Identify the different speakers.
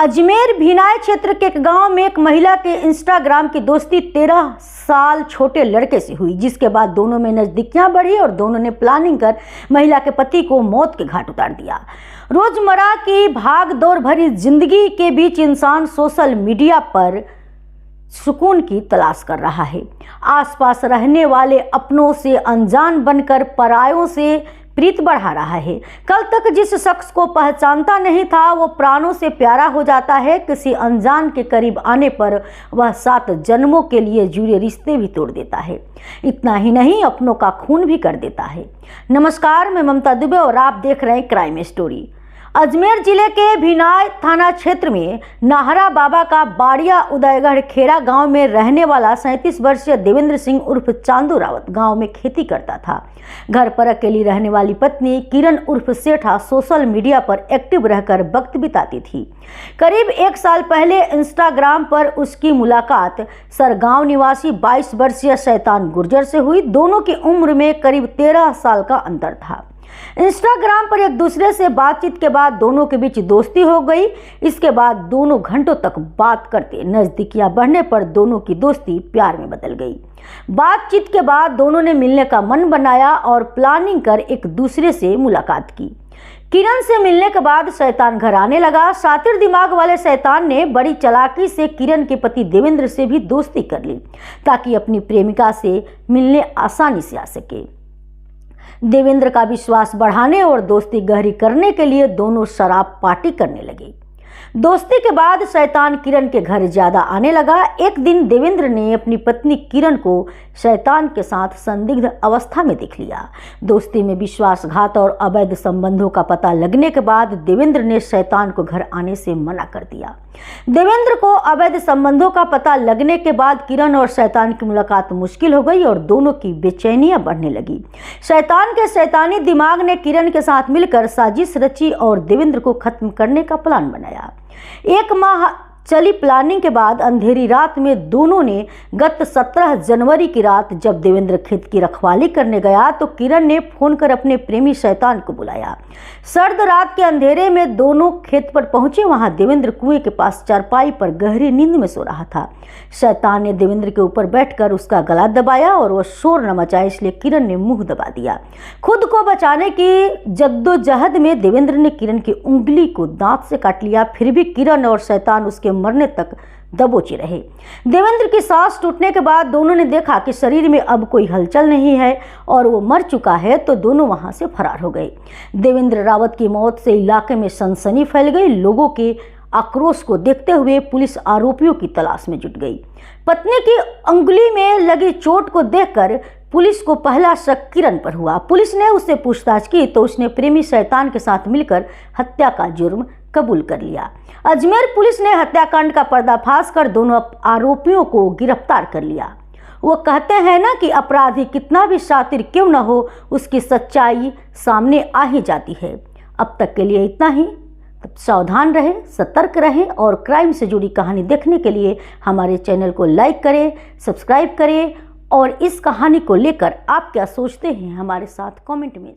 Speaker 1: अजमेर भिनाय क्षेत्र के एक गांव में एक महिला के इंस्टाग्राम की दोस्ती 13 साल छोटे लड़के से हुई, जिसके बाद दोनों में नजदीकियां बढ़ी और दोनों ने प्लानिंग कर महिला के पति को मौत के घाट उतार दिया। रोजमर्रा की भाग दौड़ भरी जिंदगी के बीच इंसान सोशल मीडिया पर सुकून की तलाश कर रहा है। आसपास रहने वाले अपनों से अनजान बनकर परायों से प्रीत बढ़ा रहा है। कल तक जिस शख्स को पहचानता नहीं था वो प्राणों से प्यारा हो जाता है। किसी अनजान के करीब आने पर वह 7 जन्मों के लिए जुड़े रिश्ते भी तोड़ देता है। इतना ही नहीं, अपनों का खून भी कर देता है। नमस्कार, मैं ममता दुबे और आप देख रहे हैं क्राइम स्टोरी। अजमेर जिले के भिनाय थाना क्षेत्र में नाहरा बाबा का बाड़िया उदयगढ़ खेड़ा गांव में रहने वाला 37 वर्षीय देवेंद्र सिंह उर्फ चांदू रावत गांव में खेती करता था। घर पर अकेली रहने वाली पत्नी किरण उर्फ सेठा सोशल मीडिया पर एक्टिव रहकर वक्त बिताती थी। करीब 1 साल पहले इंस्टाग्राम पर उसकी मुलाकात सरगांव निवासी 22 वर्षीय शैतान गुर्जर से हुई। दोनों की उम्र में करीब 13 साल का अंतर था। इंस्टाग्राम पर एक दूसरे से बातचीत के बाद दोनों के बीच दोस्ती हो गई। इसके बाद दोनों घंटों तक बात करते, नजदीकियां बढ़ने पर दोनों की दोस्ती प्यार में बदल गई। बातचीत के बाद दोनों ने मिलने का मन बनाया और प्लानिंग कर एक दूसरे से मुलाकात की। किरण से मिलने के बाद शैतान घर आने लगा। शातिर दिमाग वाले शैतान ने बड़ी चालाकी से किरण के पति देवेंद्र से भी दोस्ती कर ली ताकि अपनी प्रेमिका से मिलने आसानी से आ सके। देवेंद्र का विश्वास बढ़ाने और दोस्ती गहरी करने के लिए दोनों शराब पार्टी करने लगे। दोस्ती के बाद शैतान किरण के घर ज्यादा आने लगा। एक दिन देवेंद्र ने अपनी पत्नी किरण को शैतान के साथ संदिग्ध अवस्था में देख लिया। दोस्ती में विश्वासघात और अवैध संबंधों का पता लगने के बाद देवेंद्र ने शैतान को घर आने से मना कर दिया। देवेंद्र को अवैध संबंधों का पता लगने के बाद किरण और शैतान की मुलाकात मुश्किल हो गई और दोनों की बेचैनियां बढ़ने लगी। शैतान के शैतानी दिमाग ने किरण के साथ मिलकर साजिश रची और देवेंद्र को खत्म करने का प्लान बनाया। 1 माह चली प्लानिंग के बाद अंधेरी रात में दोनों ने गत 17 जनवरी की रात जब देवेंद्र खेत की रखवाली करने गया तो किरण ने फोन कर अपने प्रेमी शैतान को बुलाया। सर्द रात के अंधेरे में दोनों खेत पर पहुंचे। वहां देवेंद्र कुएं के पास चारपाई पर गहरी नींद में सो रहा था। शैतान ने देवेंद्र के ऊपर बैठकर उसका गला दबाया और वह शोर न मचाए, इसलिए किरण ने मुंह दबा दिया। खुद को बचाने की जद्दोजहद में देवेंद्र ने किरण की उंगली को दांत से काट लिया। फिर भी किरण और शैतान उसके मरने तक दबोचे रहे। देवेंद्र की सांस टूटने के बाद दोनों ने देखा कि शरीर में अब कोई हलचल नहीं है और वो मर चुका है, तो दोनों वहां से फरार हो गए। देवेंद्र रावत की मौत से इलाके में सनसनी फैल गई। लोगों के आक्रोश को देखते हुए पुलिस आरोपियों की तलाश में जुट गई। पत्नी की उंगली में लगी चोट को देखकर पुलिस को पहला शक किरण पर हुआ। पुलिस ने उससे पूछताछ की तो उसने प्रेमी शैतान के साथ मिलकर हत्या का जुर्म कबूल कर लिया। अजमेर पुलिस ने हत्याकांड का पर्दाफाश कर दोनों आरोपियों को गिरफ्तार कर लिया। वो कहते हैं ना कि अपराधी कितना भी शातिर क्यों न हो, उसकी सच्चाई सामने आ ही जाती है। अब तक के लिए इतना ही। तब सावधान रहें, सतर्क रहें और क्राइम से जुड़ी कहानी देखने के लिए हमारे चैनल को लाइक करें, सब्सक्राइब करें और इस कहानी को लेकर आप क्या सोचते हैं हमारे साथ कमेंट में